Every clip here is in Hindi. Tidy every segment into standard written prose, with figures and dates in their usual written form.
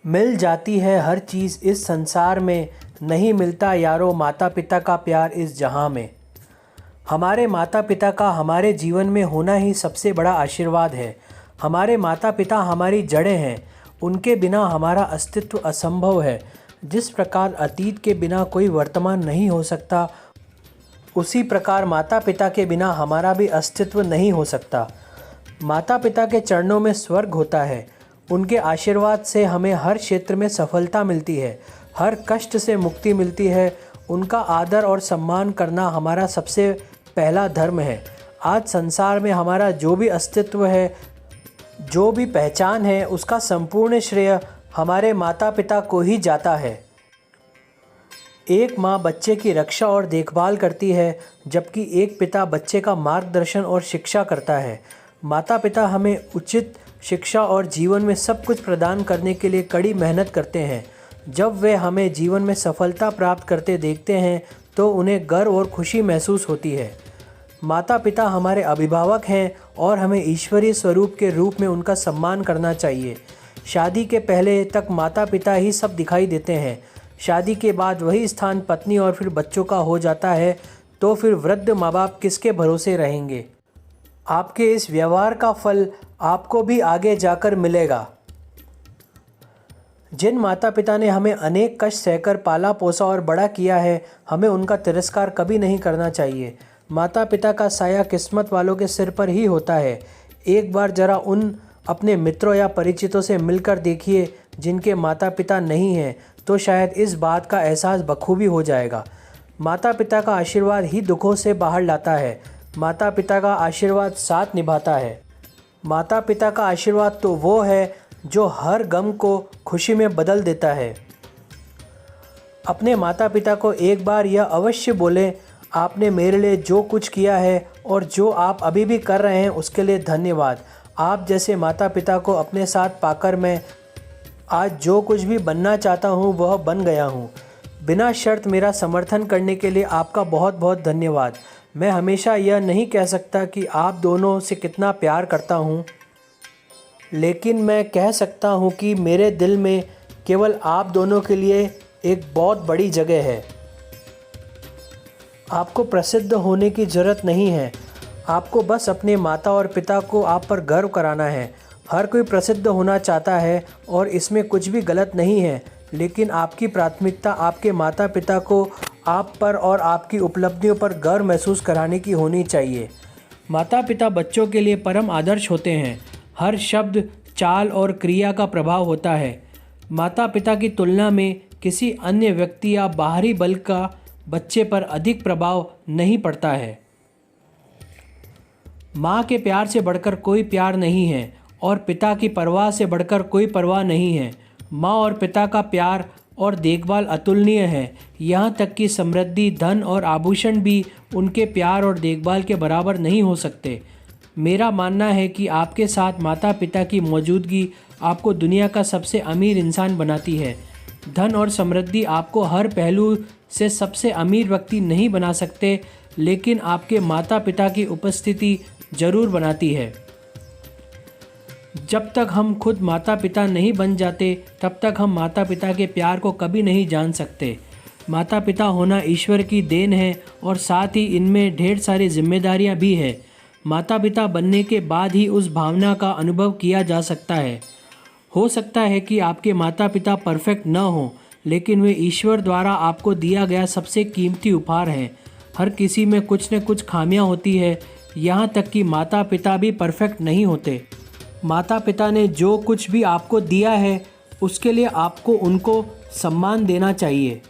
मिल जाती है हर चीज़ इस संसार में, नहीं मिलता यारो माता पिता का प्यार इस जहां में। हमारे माता पिता का हमारे जीवन में होना ही सबसे बड़ा आशीर्वाद है। हमारे माता पिता हमारी जड़ें हैं, उनके बिना हमारा अस्तित्व असंभव है। जिस प्रकार अतीत के बिना कोई वर्तमान नहीं हो सकता, उसी प्रकार माता पिता के बिना हमारा भी अस्तित्व नहीं हो सकता। माता पिता के चरणों में स्वर्ग होता है। उनके आशीर्वाद से हमें हर क्षेत्र में सफलता मिलती है, हर कष्ट से मुक्ति मिलती है। उनका आदर और सम्मान करना हमारा सबसे पहला धर्म है। आज संसार में हमारा जो भी अस्तित्व है, जो भी पहचान है, उसका संपूर्ण श्रेय हमारे माता पिता को ही जाता है। एक माँ बच्चे की रक्षा और देखभाल करती है, जबकि एक पिता बच्चे का मार्गदर्शन और शिक्षा करता है। माता पिता हमें उचित शिक्षा और जीवन में सब कुछ प्रदान करने के लिए कड़ी मेहनत करते हैं। जब वे हमें जीवन में सफलता प्राप्त करते देखते हैं तो उन्हें गर्व और खुशी महसूस होती है। माता पिता हमारे अभिभावक हैं और हमें ईश्वरीय स्वरूप के रूप में उनका सम्मान करना चाहिए। शादी के पहले तक माता पिता ही सब दिखाई देते हैं। शादी के बाद वही स्थान पत्नी और फिर बच्चों का हो जाता है, तो फिर वृद्ध माँ बाप किसके भरोसे रहेंगे। आपके इस व्यवहार का फल आपको भी आगे जाकर मिलेगा। जिन माता पिता ने हमें अनेक कष्ट सहकर पाला पोसा और बड़ा किया है, हमें उनका तिरस्कार कभी नहीं करना चाहिए। माता पिता का साया किस्मत वालों के सिर पर ही होता है। एक बार जरा उन अपने मित्रों या परिचितों से मिलकर देखिए जिनके माता पिता नहीं हैं, तो शायद इस बात का एहसास बखूबी हो जाएगा। माता पिता का आशीर्वाद ही दुखों से बाहर लाता है। माता पिता का आशीर्वाद साथ निभाता है। माता पिता का आशीर्वाद तो वो है जो हर गम को खुशी में बदल देता है। अपने माता पिता को एक बार यह अवश्य बोलें, आपने मेरे लिए जो कुछ किया है और जो आप अभी भी कर रहे हैं उसके लिए धन्यवाद। आप जैसे माता पिता को अपने साथ पाकर मैं आज जो कुछ भी बनना चाहता हूँ वह बन गया हूँ। बिना शर्त मेरा समर्थन करने के लिए आपका बहुत बहुत धन्यवाद। मैं हमेशा यह नहीं कह सकता कि आप दोनों से कितना प्यार करता हूँ, लेकिन मैं कह सकता हूँ कि मेरे दिल में केवल आप दोनों के लिए एक बहुत बड़ी जगह है। आपको प्रसिद्ध होने की ज़रूरत नहीं है, आपको बस अपने माता और पिता को आप पर गर्व कराना है। हर कोई प्रसिद्ध होना चाहता है और इसमें कुछ भी गलत नहीं है, लेकिन आपकी प्राथमिकता आपके माता पिता को आप पर और आपकी उपलब्धियों पर गर्व महसूस कराने की होनी चाहिए। माता पिता बच्चों के लिए परम आदर्श होते हैं। हर शब्द, चाल और क्रिया का प्रभाव होता है। माता पिता की तुलना में किसी अन्य व्यक्ति या बाहरी बल का बच्चे पर अधिक प्रभाव नहीं पड़ता है। माँ के प्यार से बढ़कर कोई प्यार नहीं है और पिता की परवाह से बढ़कर कोई परवाह नहीं है। माँ और पिता का प्यार और देखभाल अतुलनीय है। यहाँ तक कि समृद्धि, धन और आभूषण भी उनके प्यार और देखभाल के बराबर नहीं हो सकते। मेरा मानना है कि आपके साथ माता पिता की मौजूदगी आपको दुनिया का सबसे अमीर इंसान बनाती है। धन और समृद्धि आपको हर पहलू से सबसे अमीर व्यक्ति नहीं बना सकते, लेकिन आपके माता पिता की उपस्थिति जरूर बनाती है। जब तक हम खुद माता पिता नहीं बन जाते, तब तक हम माता पिता के प्यार को कभी नहीं जान सकते। माता पिता होना ईश्वर की देन है और साथ ही इनमें ढेर सारी जिम्मेदारियां भी है। माता पिता बनने के बाद ही उस भावना का अनुभव किया जा सकता है। हो सकता है कि आपके माता पिता परफेक्ट न हों, लेकिन वे ईश्वर द्वारा आपको दिया गया सबसे कीमती उपहार हैं। हर किसी में कुछ न कुछ खामियां होती है, यहाँ तक कि माता पिता भी परफेक्ट नहीं होते। माता पिता ने जो कुछ भी आपको दिया है उसके लिए आपको उनको सम्मान देना चाहिए।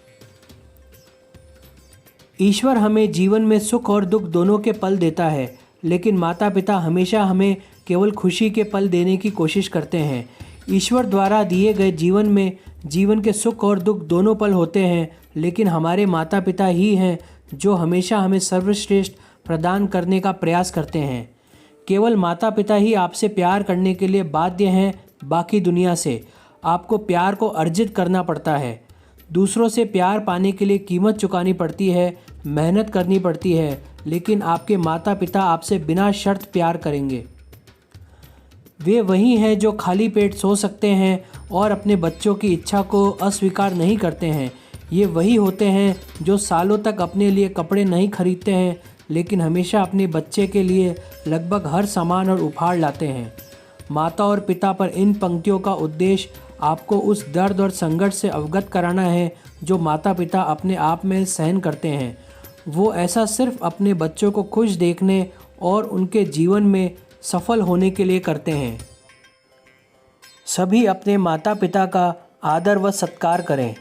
ईश्वर हमें जीवन में सुख और दुख दोनों के पल देता है, लेकिन माता पिता हमेशा हमें केवल खुशी के पल देने की कोशिश करते हैं। ईश्वर द्वारा दिए गए जीवन में जीवन के सुख और दुख दोनों पल होते हैं, लेकिन हमारे माता पिता ही हैं जो हमेशा हमें सर्वश्रेष्ठ प्रदान करने का प्रयास करते हैं। केवल माता पिता ही आपसे प्यार करने के लिए बाध्य हैं। बाकी दुनिया से आपको प्यार को अर्जित करना पड़ता है। दूसरों से प्यार पाने के लिए कीमत चुकानी पड़ती है, मेहनत करनी पड़ती है, लेकिन आपके माता पिता आपसे बिना शर्त प्यार करेंगे। वे वही हैं जो खाली पेट सो सकते हैं और अपने बच्चों की इच्छा को अस्वीकार नहीं करते हैं। ये वही होते हैं जो सालों तक अपने लिए कपड़े नहीं खरीदते हैं, लेकिन हमेशा अपने बच्चे के लिए लगभग हर सामान और उपहार लाते हैं। माता और पिता पर इन पंक्तियों का उद्देश्य आपको उस दर्द और संघर्ष से अवगत कराना है जो माता पिता अपने आप में सहन करते हैं। वो ऐसा सिर्फ अपने बच्चों को खुश देखने और उनके जीवन में सफल होने के लिए करते हैं। सभी अपने माता पिता का आदर व सत्कार करें।